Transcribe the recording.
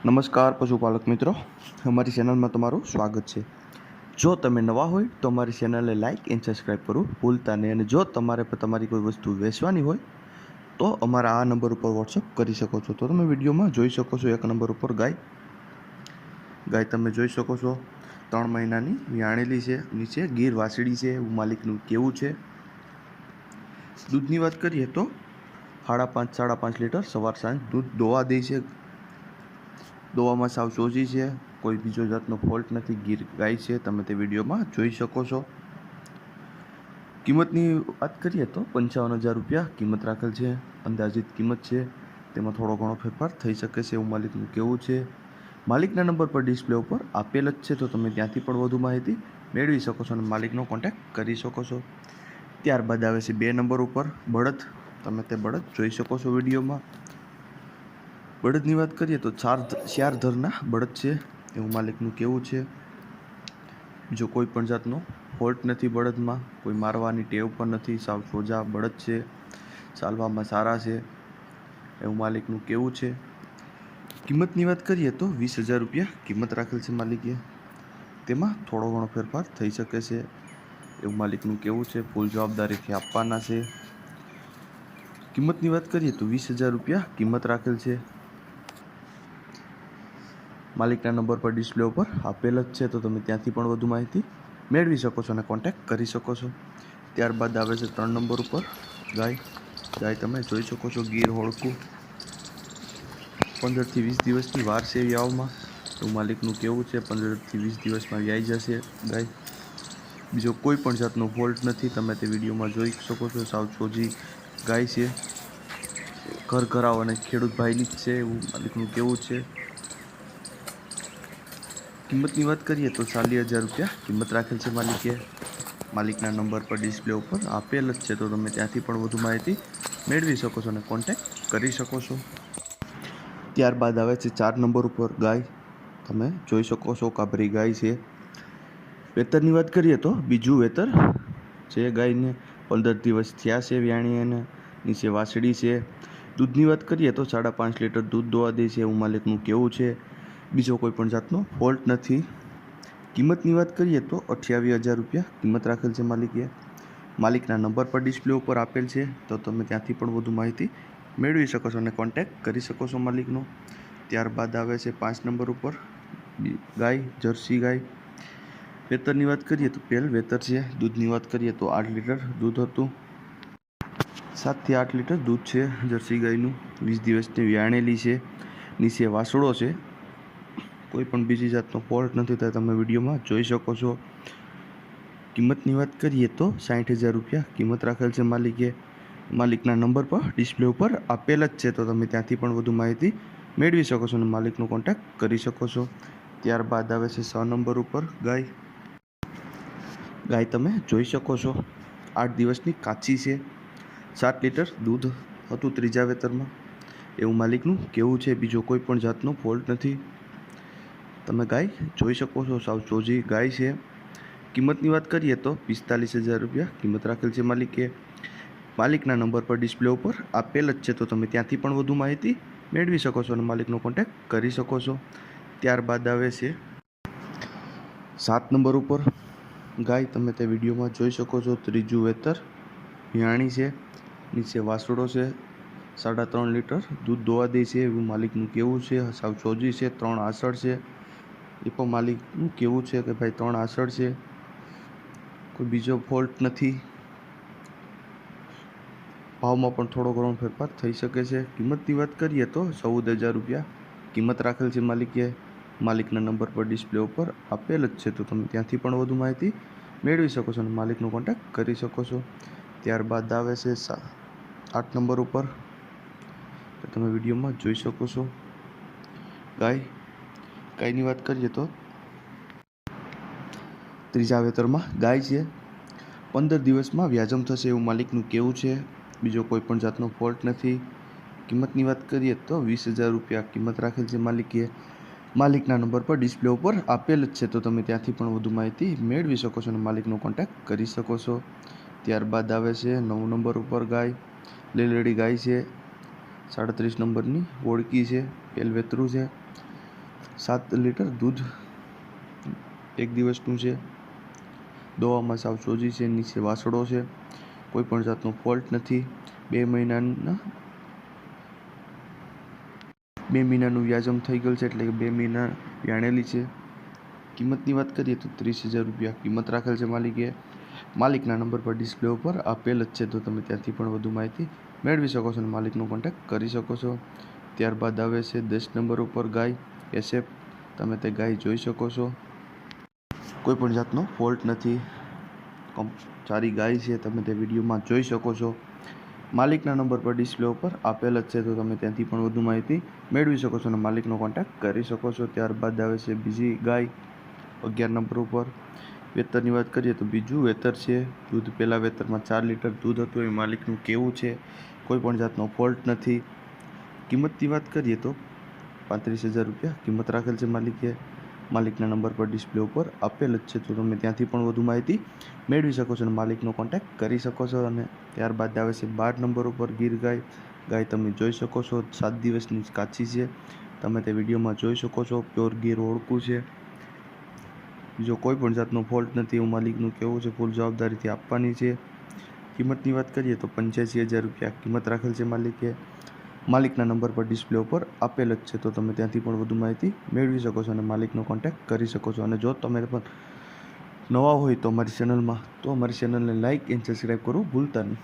નમસ્કાર પશુપાલક મિત્રો, અમારી ચેનલમાં તમારું સ્વાગત છે। જો તમે નવા હોય તો અમારી ચેનલને લાઇક એન્ડ સબસ્ક્રાઈબ કરવું ભૂલતા નહીં। અને જો તમારે પણ તમારી કોઈ વસ્તુ વેચવાની હોય તો અમારા આ નંબર ઉપર વોટ્સઅપ કરી શકો છો। તો તમે વિડીયોમાં જોઈ શકો છો, એક નંબર ઉપર ગાય તમે જોઈ શકો છો, 3 મહિનાની વ્યાણેલી છે। નીચે ગીર વાસળી છે, એવું માલિકનું કેવું છે। દૂધની વાત કરીએ તો 5.5 લીટર સવાર સાંજ દૂધ દોવા દે છે। દોવામાં સાવ ચોજી છે, કોઈ બીજો જાતનો ફોલ્ટ નથી। ગીર ગાય છે, તમે તે વિડીયોમાં જોઈ શકો છો। કિંમતની વાત કરીએ તો 55,000 રૂપિયા કિંમત રાખેલ છે। અંદાજિત કિંમત છે, તેમાં થોડો ઘણો ફેરફાર થઈ શકે છે, એવું માલિકનું કહેવું છે। માલિકના નંબર પર ડિસ્પ્લે ઉપર આપેલ જ છે, તો તમે ત્યાંથી પણ વધુ માહિતી મેળવી શકો છો અને માલિકનો કોન્ટેક્ટ કરી શકો છો। ત્યારબાદ આવે છે 2 નંબર ઉપર બળદ, તમે તે બળદ જોઈ શકો છો વિડીયોમાં। બળદની વાત કરીએ તો 4 ધરના બળદ છે, એવું માલિકનું કહેવું છે। બીજો કોઈ પણ જાતનો ફોલ્ટ નથી બળદમાં, કોઈ મારવાની ટેવ પણ નથી, સાવ સોજા બળદ છે, ચાલવામાં સારા છે, એવું માલિકનું કહેવું છે। કિંમતની વાત કરીએ તો 20,000 રૂપિયા કિંમત રાખેલ છે માલિકે, તેમાં થોડો ઘણો ફેરફાર થઈ શકે છે, એવું માલિકનું કહેવું છે। ફૂલ જવાબદારીથી આપવાના છે। કિંમતની વાત કરીએ તો 20,000 રૂપિયા કિંમત રાખેલ છે। માલિકના નંબર પર ડિસ્પ્લે ઉપર આપેલ જ છે, તો તમે ત્યાંથી પણ વધુ માહિતી મેળવી શકો છો અને કોન્ટેક્ટ કરી શકો છો। ત્યારબાદ આવે છે 3 નંબર ઉપર ગાય તમે જોઈ શકો છો, ગીર હોડકું, 15 થી 20 દિવસની વાર છે વ્યાવમાં, એવું માલિકનું કહેવું છે। 15 થી 20 દિવસમાં વ્યાઈ જશે ગાય, બીજો કોઈ પણ જાતનો ફોલ્ટ નથી, તમે તે વિડીયોમાં જોઈ શકો છો। સાવ ચોજી ગાય છે, ઘરાવ અને ખેડૂત ભાઈની જ છે, એવું માલિકનું કહેવું છે। કિંમતની વાત કરીએ તો 40,000 રૂપિયા કિંમત રાખેલ છે માલિકે। માલિકના નંબર પર ડિસ્પ્લે ઉપર આપેલ જ છે, તો તમે ત્યાંથી પણ વધુ માહિતી મેળવી શકો છો અને કોન્ટેક્ટ કરી શકો છો। ત્યારબાદ આવે છે 4 નંબર ઉપર ગાય, તમે જોઈ શકો છો, કાબરી ગાય છે। વેતરની વાત કરીએ તો બીજું વેતર છે ગાયને, 15 દિવસ થયા છે વ્યાણી, અને નીચે વાસળી છે। દૂધની વાત કરીએ તો 5.5 લીટર દૂધ દોવા દે છે, એવું માલિકનું કહેવું છે। બીજો કોઈ પણ જાતનો ફોલ્ટ નથી। કિંમતની વાત કરીએ તો 28,000 રૂપિયા કિંમત રાખેલ છે માલિકે। માલિકના નંબર પર ડિસ્પ્લે ઉપર આપેલ છે, તો તમે ત્યાંથી પણ વધુ માહિતી મેળવી શકો છો અને કોન્ટેક્ટ કરી શકો છો માલિકનો। ત્યારબાદ આવે છે 5 નંબર ઉપર ગાય, જર્સી ગાય। વેતરની વાત કરીએ તો પહેલ વેતર છે। દૂધની વાત કરીએ તો 8 લીટર દૂધ હતું, 7 થી 8 લીટર દૂધ છે જર્સી ગાયનું। 20 દિવસની વ્યાણેલી છે, નીચે વાસળો છે, કોઈ પણ બીજી જાતનો ફોલ્ટ નથી, તો તમે વિડીયોમાં જોઈ શકો છો। કિંમતની વાત કરીએ તો 60,000 રૂપિયા કિંમત રાખેલ છે માલિકે। માલિકના નંબર પર ડિસ્પ્લે ઉપર આપેલ જ છે, તો તમે ત્યાંથી પણ વધુ માહિતી મેળવી શકો છો અને માલિકનો કોન્ટેક્ટ કરી શકો છો। ત્યારબાદ આવે છે 6 નંબર ઉપર ગાય તમે જોઈ શકો છો, 8 દિવસની કાચી છે, 7 લીટર દૂધ હતું ત્રીજા વેતરમાં, એવું માલિકનું કહેવું છે। બીજો કોઈ પણ જાતનો ફોલ્ટ નથી, તમે ગાય જોઈ શકો છો, સાવ ચોજી ગાય છે। કિંમતની વાત કરીએ તો 45,000 રૂપિયા કિંમત રાખેલ છે માલિકે। માલિકના નંબર પર ડિસ્પ્લે ઉપર આપેલ જ છે, તો તમે ત્યાંથી પણ વધુ માહિતી મેળવી શકો છો અને માલિકનો કોન્ટેક્ટ કરી શકો છો। ત્યારબાદ આવે છે 7 નંબર ઉપર ગાય, તમે તે વિડીયોમાં જોઈ શકો છો, ત્રીજું વેતર વ્યાણી છે, નીચે વાસળો છે, 3.5 લીટર દૂધ દોવા દે છે, એવું માલિકનું કહેવું છે। સાવ ચોજી છે, 3 આસળ છે, એ પણ માલિકનું કહેવું છે કે ભાઈ 3 આસળ છે, કોઈ બીજો ફોલ્ટ નથી। ભાવમાં પણ થોડો ઘણો ફેરફાર થઈ શકે છે। કિંમતની વાત કરીએ તો 14,000 રૂપિયા કિંમત રાખેલ છે માલિકે। માલિકના નંબર પર ડિસ્પ્લે ઉપર આપેલ જ છે, તો તમે ત્યાંથી પણ વધુ માહિતી મેળવી શકો છો અને માલિકનો કોન્ટેક્ટ કરી શકો છો। ત્યારબાદ આવે છે 8 નંબર ઉપર, તો તમે વિડીયોમાં જોઈ શકો છો ગાયની વાત કરીએ તો ત્રીજા વેતરમાં ગાય છે, 15 દિવસમાં વ્યાજમ થશે, એવું માલિકનું કહેવું છે। બીજો કોઈ પણ જાતનો ફોલ્ટ નથી। કિંમતની વાત કરીએ તો 20,000 રૂપિયા કિંમત રાખેલ છે માલિકે। માલિકના નંબર પર ડિસ્પ્લે ઉપર આપેલ જ છે, તો તમે ત્યાંથી પણ વધુ માહિતી મેળવી શકો છો અને માલિકનો કોન્ટેક્ટ કરી શકો છો। ત્યારબાદ આવે છે 9 નંબર ઉપર ગાય, લેલેડી ગાય છે, 37 નંબરની ઓળકી છે, પહેલ વેતરું છે, 7 લીટર દૂધ એક દિવસનું છે. દોવામાં સાવ સોજી છે, નીચે વાસળો છે, કોઈ પણ જાતનો ફોલ્ટ નથી. 2 મહિનાનું વ્યાજમ થઈ ગયેલ છે, એટલે કે 2 મહિના વ્યાણેલી છે. કિંમતની વાત કરીએ તો 30,000 રૂપિયા કિંમત રાખેલ છે માલિકે. માલિકના નંબર પર ડિસ્પ્લે ઉપર આપેલ જ છે, તો તમે ત્યાંથી પણ વધુ માહિતી મેળવી શકો છો અને માલિકનો કોન્ટેક્ટ કરી શકો છો. ત્યારબાદ આવે છે 10 નંબર ઉપર ગાય એસએફ. તમે તે ગાય જોઈ શકો છો, કોઈ પણ જાતનો ફોલ્ટ નથી, સારી ગાય છે, તમે તે વિડીયોમાં જોઈ શકો છો. માલિકના નંબર પર ડિસ્પ્લે ઉપર આપેલ જ છે, તો તમે ત્યાંથી પણ વધુ માહિતી મેળવી શકો છો અને માલિકનો કોન્ટેક્ટ કરી શકો છો. ત્યારબાદ આવે છે બીજી ગાય 11 નંબર ઉપર. વેતરની વાત કરીએ તો બીજું વેતર છે. દૂધ પહેલાં વેતરમાં 4 લીટર દૂધ હતું, એ માલિકનું કેવું છે, કોઈ પણ જાતનો ફોલ્ટ નથી. કિંમતની વાત કરીએ તો 35,000 રૂપિયા કિંમત રાખેલ છે માલિકે. માલિકના નંબર પર ડિસ્પ્લે ઉપર આપેલ જ છે, તો તમે ત્યાંથી પણ વધુ માહિતી મેળવી શકો છો અને માલિકનો કોન્ટેક્ટ કરી શકો છો. અને ત્યારબાદ આવે છે 12 નંબર ઉપર ગીર ગાય. ગાય તમે જોઈ શકો છો, 7 દિવસની કાચી છે, તમે તે વિડીયોમાં જોઈ શકો છો. પ્યોર ગીર ઓળખું છે, બીજો કોઈ પણ જાતનો ફોલ્ટ નથી એવું માલિકનું કહેવું છે. ફૂલ જવાબદારીથી આપવાની છે. કિંમતની વાત કરીએ તો 85,000 રૂપિયા કિંમત રાખેલ છે માલિકે. માલિકના નંબર પર ડિસ્પ્લે ઉપર આપેલ જ છે, તો તમે ત્યાંથી પણ વધુ માહિતી મેળવી શકો છો અને માલિકનો કોન્ટેક્ટ કરી શકો છો. અને જો તમે પણ નવા હોય તો અમારી ચેનલને લાઇક એન્ડ સબસ્ક્રાઈબ કરવું ભૂલતા નહીં.